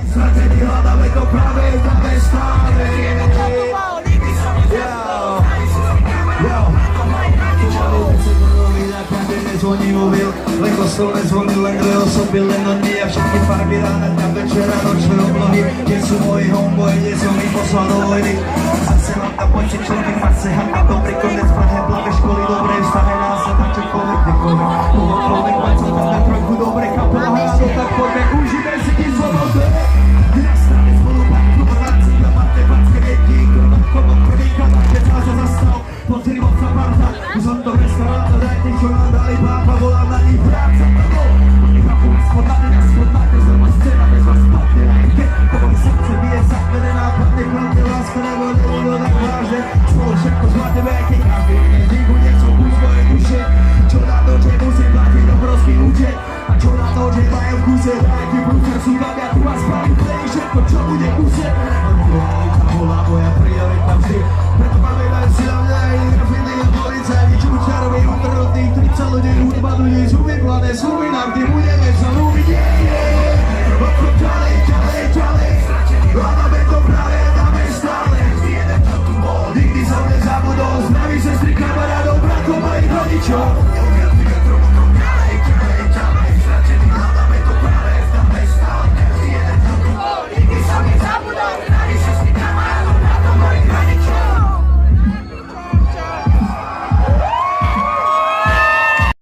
Ztratení hľadáme to práve, dáme stále. Nezvoní mobil, len kostol nezvonil, len dve osoby, len oni a všetky farby rána, dňa večera, nočné oblohy. Kde sú moji homeboy, kde som ich poslal do vojny. Zase mám tam pocit, človek v mase, hamba, dobrý konec, Prahe, blavé školy, dobré vztahy, nás sa na čokoľvek, kdekoľvek, kohokoľvek, mať sa tam na trochu, dobre, kapela, hrádo, tak poďme, užíme si ti slobodu. Vyrastali spolu, pak klubováci, na matematské deti, komak prvýkrát, keď sa zastal, potri moc sa parta, už som to restaurátor, dajte, čo nám dali pápa, volám na nich práca, iba pôjď spodnáte, na spodnáte, zrma scéna, bez vás spadne, keď komu srdce bije zavedená, padne kladne, láska nebo nebolo tak vážne, spolu všetko zvládneme, keď každý nezdíku něco buď svoje duše, čo na to, že musím platiť obrovský účet, a čo na to, že majú v kuse, dajte prúcer, sú tam ja tu a spali play, všetko, čo bude v kuse, priorita bola moja priorita vždy, preto pamätaj si na mňa, i grafity a policajti, čučarovi, útrnutých, 30 ľudí, hudba ľudí, sú vyplané, sú mi nám, ty budeme sa ľúbiť, Oko ďalej, ďalej, ďalej, hľadáme to práve, dáme stále, vždy jeden, čo tu bol, nikdy som nezabudol, zdraví sestry, kamarádov, bratov, mojich rodičov.